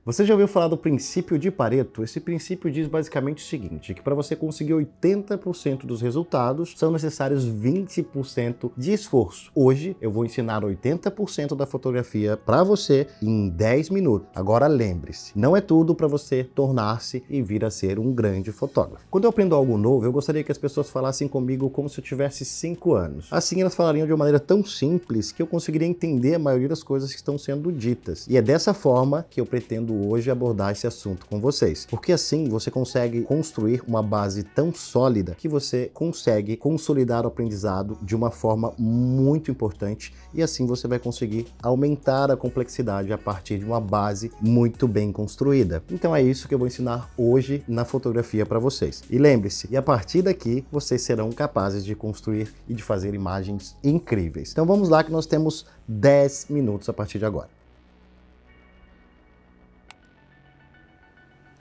Você já ouviu falar do princípio de Pareto? Esse princípio diz basicamente o seguinte, que para você conseguir 80% dos resultados, são necessários 20% de esforço. Hoje eu vou ensinar 80% da fotografia para você em 10 minutos. Agora lembre-se, não é tudo para você tornar-se e vir a ser um grande fotógrafo. Quando eu aprendo algo novo, eu gostaria que as pessoas falassem comigo como se eu tivesse 5 anos. Assim elas falariam de uma maneira tão simples que eu conseguiria entender a maioria das coisas que estão sendo ditas. E é dessa forma que eu pretendo hoje abordar esse assunto com vocês. Porque assim você consegue construir uma base tão sólida que você consegue consolidar o aprendizado de uma forma muito importante e assim você vai conseguir aumentar a complexidade a partir de uma base muito bem construída. Então é isso que eu vou ensinar hoje na fotografia para vocês. E lembre-se, e a partir daqui vocês serão capazes de construir e de fazer imagens incríveis. Então vamos lá que nós temos 10 minutos a partir de agora.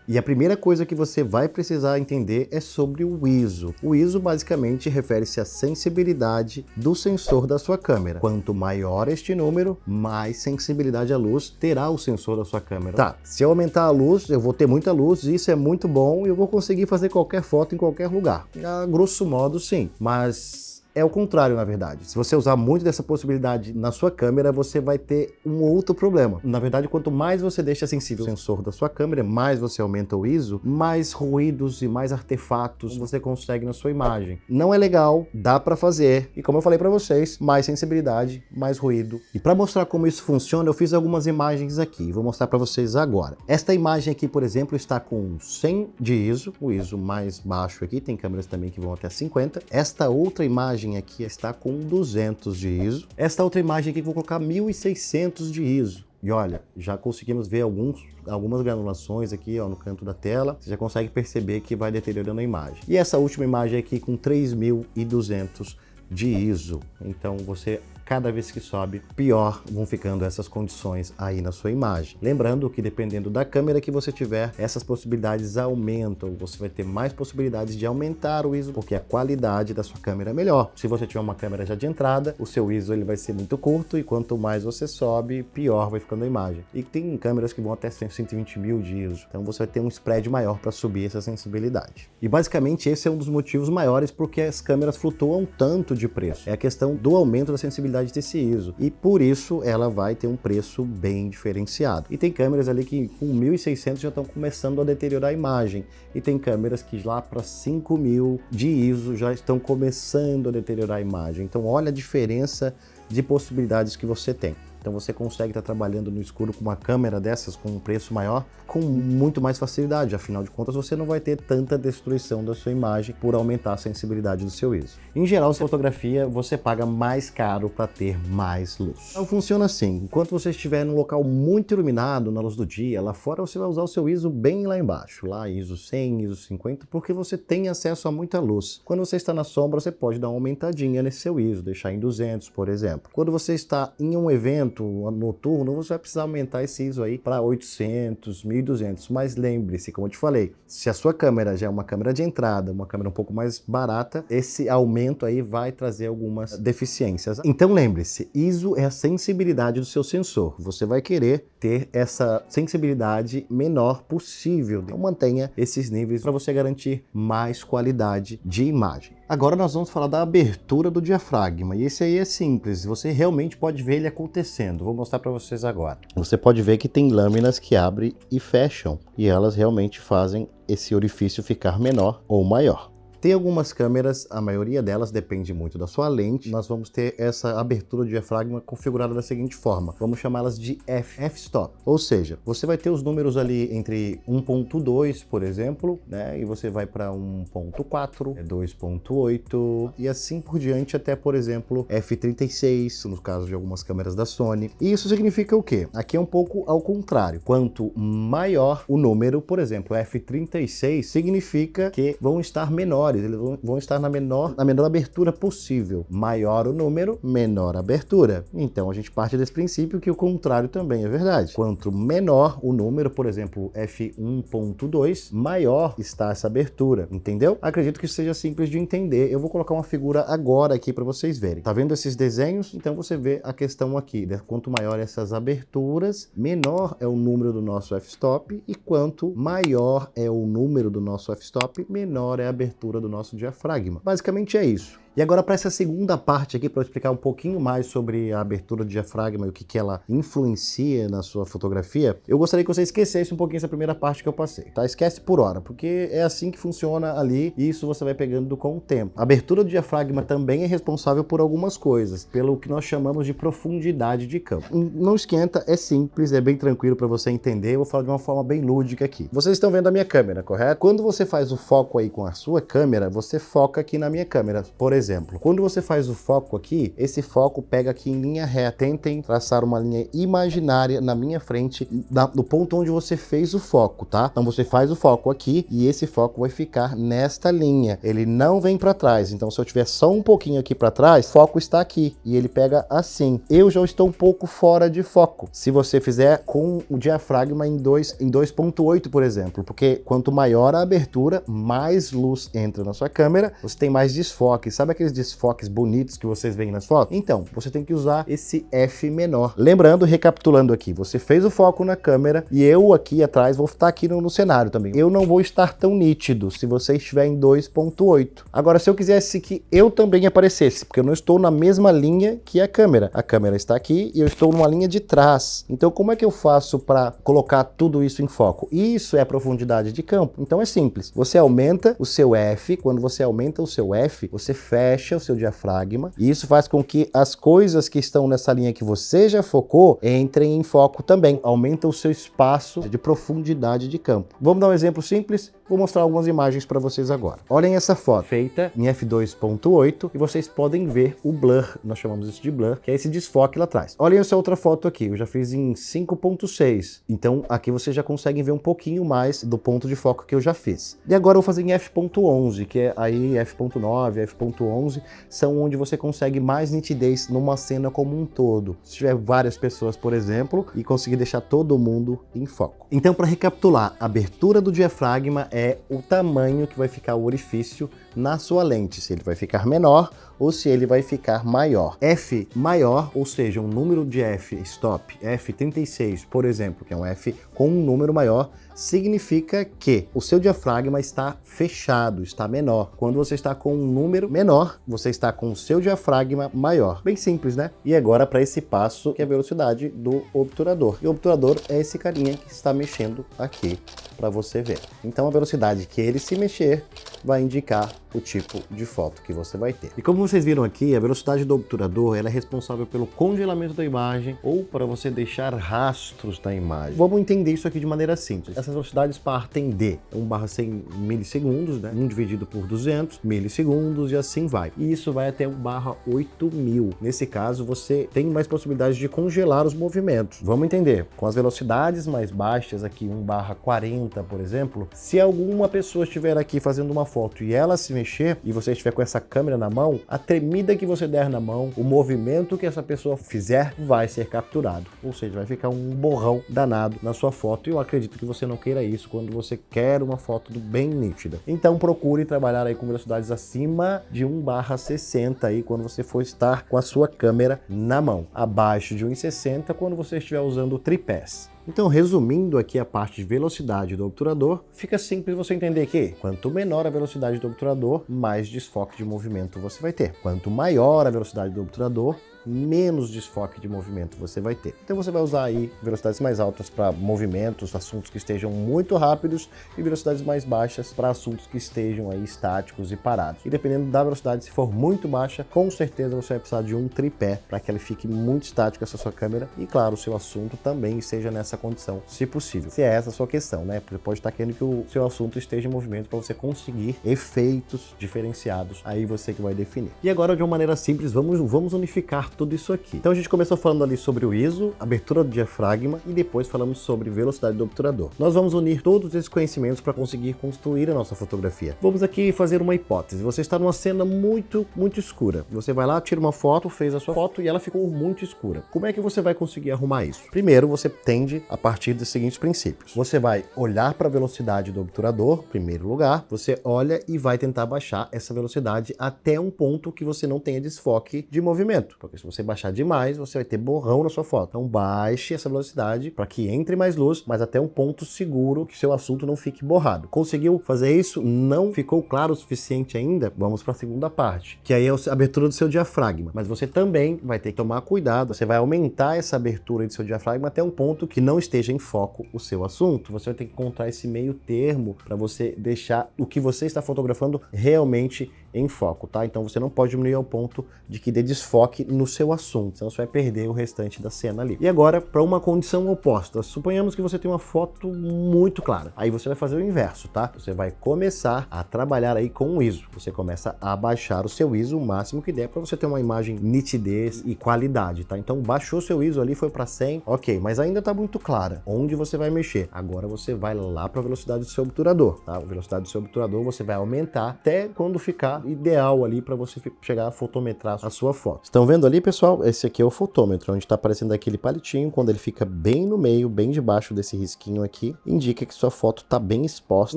E a primeira coisa que você vai precisar entender é sobre o ISO. O ISO basicamente refere-se à sensibilidade do sensor da sua câmera. Quanto maior este número, mais sensibilidade à luz terá o sensor da sua câmera. Tá, se eu aumentar a luz, eu vou ter muita luz, isso é muito bom e eu vou conseguir fazer qualquer foto em qualquer lugar. A grosso modo, sim, mas é o contrário, na verdade. Se você usar muito dessa possibilidade na sua câmera, você vai ter um outro problema. Na verdade, quanto mais você deixa sensível o sensor da sua câmera, mais você aumenta o ISO, mais ruídos e mais artefatos você consegue na sua imagem. Não é legal, dá para fazer. E como eu falei para vocês, mais sensibilidade, mais ruído. E para mostrar como isso funciona, eu fiz algumas imagens aqui. Vou mostrar para vocês agora. Esta imagem aqui, por exemplo, está com 100 de ISO, o ISO mais baixo aqui. Tem câmeras também que vão até 50. Esta outra imagem aqui está com 200 de ISO. Esta outra imagem aqui eu vou colocar 1600 de ISO. E olha, já conseguimos ver algumas granulações aqui ó, no canto da tela. Você já consegue perceber que vai deteriorando a imagem. E essa última imagem aqui com 3200 de ISO. Então você, cada vez que sobe, pior vão ficando essas condições aí na sua imagem. Lembrando que dependendo da câmera que você tiver, essas possibilidades aumentam. Você vai ter mais possibilidades de aumentar o ISO, porque a qualidade da sua câmera é melhor. Se você tiver uma câmera já de entrada, o seu ISO ele vai ser muito curto e quanto mais você sobe, pior vai ficando a imagem. E tem câmeras que vão até 120 mil de ISO. Então você vai ter um spread maior para subir essa sensibilidade. E basicamente esse é um dos motivos maiores porque as câmeras flutuam tanto de preço. É a questão do aumento da sensibilidade desse ISO e por isso ela vai ter um preço bem diferenciado. E tem câmeras ali que com 1600 já estão começando a deteriorar a imagem e tem câmeras que lá para 5000 de ISO já estão começando a deteriorar a imagem. Então olha a diferença de possibilidades que você tem. Então você consegue estar trabalhando no escuro com uma câmera dessas com um preço maior com muito mais facilidade. Afinal de contas, você não vai ter tanta destruição da sua imagem por aumentar a sensibilidade do seu ISO. Em geral, fotografia, você paga mais caro para ter mais luz. Então funciona assim, enquanto você estiver num local muito iluminado, na luz do dia, lá fora você vai usar o seu ISO bem lá embaixo. Lá ISO 100, ISO 50, porque você tem acesso a muita luz. Quando você está na sombra, você pode dar uma aumentadinha nesse seu ISO, deixar em 200, por exemplo. Quando você está em um evento noturno, você vai precisar aumentar esse ISO aí para 800, 1200, mas lembre-se, como eu te falei, se a sua câmera já é uma câmera de entrada, uma câmera um pouco mais barata, esse aumento aí vai trazer algumas deficiências. Então lembre-se, ISO é a sensibilidade do seu sensor, você vai querer ter essa sensibilidade menor possível, então mantenha esses níveis para você garantir mais qualidade de imagem. Agora nós vamos falar da abertura do diafragma, e esse aí é simples, você realmente pode ver ele acontecendo, vou mostrar para vocês agora. Você pode ver que tem lâminas que abrem e fecham, e elas realmente fazem esse orifício ficar menor ou maior. Tem algumas câmeras, a maioria delas depende muito da sua lente, nós vamos ter essa abertura de diafragma configurada da seguinte forma, vamos chamá-las de f-stop, ou seja, você vai ter os números ali entre 1.2, por exemplo, né, e você vai para 1.4, 2.8 e assim por diante até, por exemplo, f36, no caso de algumas câmeras da Sony. E isso significa o quê? Aqui é um pouco ao contrário, quanto maior o número, por exemplo, f36 significa que vão estar menores menores, eles vão estar na menor abertura possível. Maior o número, menor a abertura. Então a gente parte desse princípio que o contrário também é verdade. Quanto menor o número, por exemplo, f1.2, maior está essa abertura, entendeu? Acredito que seja simples de entender. Eu vou colocar uma figura agora aqui para vocês verem. Tá vendo esses desenhos? Então você vê a questão aqui, né? Quanto maior essas aberturas, menor é o número do nosso f-stop, e quanto maior é o número do nosso f-stop, menor é a abertura do nosso diafragma. Basicamente é isso. E agora para essa segunda parte aqui, para eu explicar um pouquinho mais sobre a abertura do diafragma e o que ela influencia na sua fotografia, eu gostaria que você esquecesse um pouquinho essa primeira parte que eu passei, tá? Esquece por hora, porque é assim que funciona ali e isso você vai pegando com o tempo. A abertura do diafragma também é responsável por algumas coisas, pelo que nós chamamos de profundidade de campo. Não esquenta, é simples, é bem tranquilo para você entender, eu vou falar de uma forma bem lúdica aqui. Vocês estão vendo a minha câmera, correto? Quando você faz o foco aí com a sua câmera, você foca aqui na minha câmera, por exemplo. Quando você faz o foco aqui, esse foco pega aqui em linha reta. Tentem traçar uma linha imaginária na minha frente, do ponto onde você fez o foco, tá? Então você faz o foco aqui e esse foco vai ficar nesta linha. Ele não vem para trás. Então se eu tiver só um pouquinho aqui para trás, o foco está aqui e ele pega assim. Eu já estou um pouco fora de foco. Se você fizer com o diafragma em 2.8, por exemplo, porque quanto maior a abertura, mais luz entra na sua câmera, você tem mais desfoque. Sabe aqueles desfoques bonitos que vocês veem nas fotos? Então, você tem que usar esse F menor. Lembrando, recapitulando aqui, você fez o foco na câmera e eu aqui atrás vou estar aqui no cenário também. Eu não vou estar tão nítido se você estiver em 2.8. Agora, se eu quisesse que eu também aparecesse, porque eu não estou na mesma linha que a câmera está aqui e eu estou numa linha de trás. Então, como é que eu faço para colocar tudo isso em foco? Isso é a profundidade de campo. Então é simples. Você aumenta o seu F. Quando você aumenta o seu F, você fecha o seu diafragma e isso faz com que as coisas que estão nessa linha que você já focou entrem em foco também. Aumenta o seu espaço de profundidade de campo. Vamos dar um exemplo simples? Vou mostrar algumas imagens para vocês agora. Olhem essa foto, feita em f2.8 e vocês podem ver o blur, nós chamamos isso de blur, que é esse desfoque lá atrás. Olhem essa outra foto aqui, eu já fiz em 5.6, então aqui vocês já conseguem ver um pouquinho mais do ponto de foco que eu já fiz. E agora eu vou fazer em f.11, que é aí f.9, f.11, são onde você consegue mais nitidez numa cena como um todo. Se tiver várias pessoas, por exemplo, e conseguir deixar todo mundo em foco. Então, para recapitular, a abertura do diafragma é o tamanho que vai ficar o orifício na sua lente, se ele vai ficar menor ou se ele vai ficar maior. F maior, ou seja, um número de f-stop, f36, por exemplo, que é um f com um número maior, significa que o seu diafragma está fechado, está menor. Quando você está com um número menor, você está com o seu diafragma maior. Bem simples, né? E agora para esse passo, que é a velocidade do obturador. E o obturador é esse carinha que está mexendo aqui para você ver. Então a velocidade que ele se mexer vai indicar o tipo de foto que você vai ter. E como vocês viram aqui, a velocidade do obturador ela é responsável pelo congelamento da imagem ou para você deixar rastros da imagem. Vamos entender isso aqui de maneira simples. Essas velocidades partem de 1/100 milissegundos, né? 1 dividido por 200 milissegundos e assim vai. E isso vai até 1/8000. Nesse caso, você tem mais possibilidades de congelar os movimentos. Vamos entender. Com as velocidades mais baixas, aqui 1/40, por exemplo, se alguma pessoa estiver aqui fazendo uma foto e ela se mexer e você estiver com essa câmera na mão, a tremida que você der na mão, o movimento que essa pessoa fizer vai ser capturado. Ou seja, vai ficar um borrão danado na sua foto e eu acredito que você não queira isso quando você quer uma foto bem nítida. Então procure trabalhar aí com velocidades acima de 1/60 aí quando você for estar com a sua câmera na mão. Abaixo de 1/60 quando você estiver usando tripés. Então, resumindo aqui a parte de velocidade do obturador, fica simples você entender que quanto menor a velocidade do obturador, mais desfoque de movimento você vai ter. Quanto maior a velocidade do obturador, menos desfoque de movimento você vai ter. Então você vai usar aí velocidades mais altas para movimentos, assuntos que estejam muito rápidos e velocidades mais baixas para assuntos que estejam aí estáticos e parados. E dependendo da velocidade, se for muito baixa, com certeza você vai precisar de um tripé para que ele fique muito estático essa sua câmera e claro, o seu assunto também esteja nessa condição, se possível. Se é essa a sua questão, né? Você pode estar querendo que o seu assunto esteja em movimento para você conseguir efeitos diferenciados, aí você que vai definir. E agora, de uma maneira simples, vamos unificar tudo isso aqui. Então a gente começou falando ali sobre o ISO, abertura do diafragma e depois falamos sobre velocidade do obturador. Nós vamos unir todos esses conhecimentos para conseguir construir a nossa fotografia. Vamos aqui fazer uma hipótese. Você está numa cena muito escura. Você vai lá, tira uma foto, fez a sua foto e ela ficou muito escura. Como é que você vai conseguir arrumar isso? Primeiro, você tende a partir dos seguintes princípios. Você vai olhar para a velocidade do obturador, em primeiro lugar. Você olha e vai tentar baixar essa velocidade até um ponto que você não tenha desfoque de movimento. Porque se você baixar demais, você vai ter borrão na sua foto. Então baixe essa velocidade para que entre mais luz, mas até um ponto seguro que seu assunto não fique borrado. Conseguiu fazer isso? Não ficou claro o suficiente ainda? Vamos para a segunda parte, que aí é a abertura do seu diafragma. Mas você também vai ter que tomar cuidado. Você vai aumentar essa abertura do seu diafragma até um ponto que não esteja em foco o seu assunto. Você vai ter que encontrar esse meio termo para você deixar o que você está fotografando realmente em foco, tá? Então você não pode diminuir ao ponto de que dê desfoque no seu assunto, senão você vai perder o restante da cena ali. E agora, para uma condição oposta, suponhamos que você tem uma foto muito clara. Aí você vai fazer o inverso, tá? Você vai começar a trabalhar aí com o ISO. Você começa a baixar o seu ISO o máximo que der para você ter uma imagem nitidez e qualidade, tá? Então baixou seu ISO ali, foi para 100, ok, mas ainda tá muito clara. Onde você vai mexer? Agora você vai lá para a velocidade do seu obturador, tá? A velocidade do seu obturador você vai aumentar até quando ficar ideal ali para você chegar a fotometrar a sua foto. Estão vendo ali, pessoal? Esse aqui é o fotômetro, onde está aparecendo aquele palitinho. Quando ele fica bem no meio, bem debaixo desse risquinho aqui, indica que sua foto está bem exposta.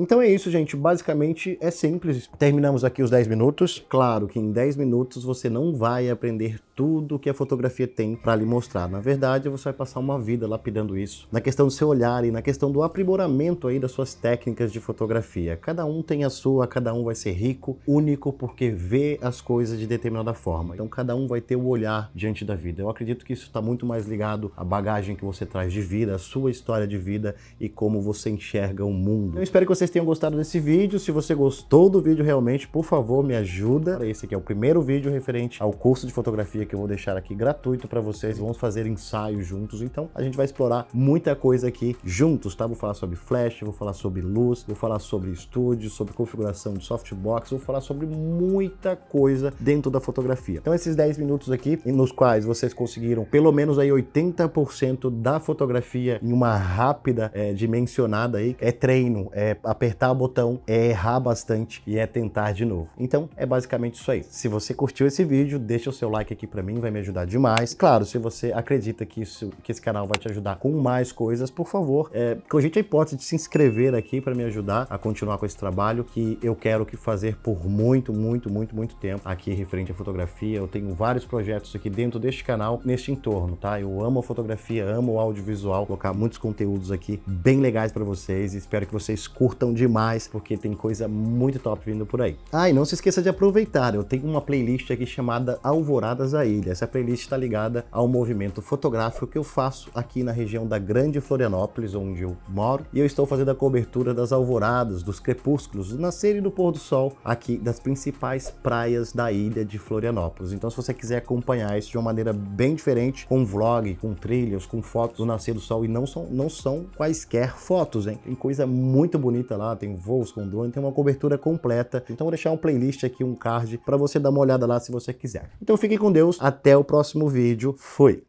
Então é isso, gente. Basicamente é simples. Terminamos aqui os 10 minutos. Claro que em 10 minutos você não vai aprender tudo que a fotografia tem para lhe mostrar. Na verdade, você vai passar uma vida lapidando isso. Na questão do seu olhar e na questão do aprimoramento aí das suas técnicas de fotografia. Cada um tem a sua, cada um vai ser rico, único, porque vê as coisas de determinada forma. Então cada um vai ter o olhar diante da vida. Eu acredito que isso está muito mais ligado à bagagem que você traz de vida, à sua história de vida e como você enxerga o mundo. Eu espero que vocês tenham gostado desse vídeo. Se você gostou do vídeo realmente, por favor, me ajuda. Esse aqui é o primeiro vídeo referente ao curso de fotografia que eu vou deixar aqui gratuito para vocês. Vamos fazer ensaios juntos. Então a gente vai explorar muita coisa aqui juntos, tá? Vou falar sobre flash, vou falar sobre luz, vou falar sobre estúdio, sobre configuração de softbox, vou falar sobre muita coisa dentro da fotografia. Então esses 10 minutos aqui, nos quais vocês conseguiram pelo menos aí 80% da fotografia em uma rápida dimensionada aí, é treino, é apertar o botão, é errar bastante e é tentar de novo. Então é basicamente isso aí. Se você curtiu esse vídeo, deixa o seu like aqui pra mim, vai me ajudar demais. Claro, se você acredita que esse canal vai te ajudar com mais coisas, por favor, cogite a hipótese de se inscrever aqui para me ajudar a continuar com esse trabalho que eu quero fazer por muito tempo aqui referente à fotografia. Eu tenho vários projetos aqui dentro deste canal, neste entorno, tá? Eu amo a fotografia, amo o audiovisual, colocar muitos conteúdos aqui bem legais para vocês e espero que vocês curtam demais, porque tem coisa muito top vindo por aí. Ah, e não se esqueça de aproveitar, eu tenho uma playlist aqui chamada Alvoradas à Ilha. Essa playlist está ligada ao movimento fotográfico que eu faço aqui na região da Grande Florianópolis, onde eu moro, e eu estou fazendo a cobertura das alvoradas, dos crepúsculos, do nascer e do pôr do sol aqui das principais praias da ilha de Florianópolis. Então se você quiser acompanhar isso de uma maneira bem diferente, com vlog, com trilhas, com fotos do nascer do sol, e não são quaisquer fotos, hein? Tem coisa muito bonita lá, tem voos com drone, tem uma cobertura completa. Então vou deixar um playlist aqui, um card, para você dar uma olhada lá se você quiser. Então fiquem com Deus, até o próximo vídeo, fui!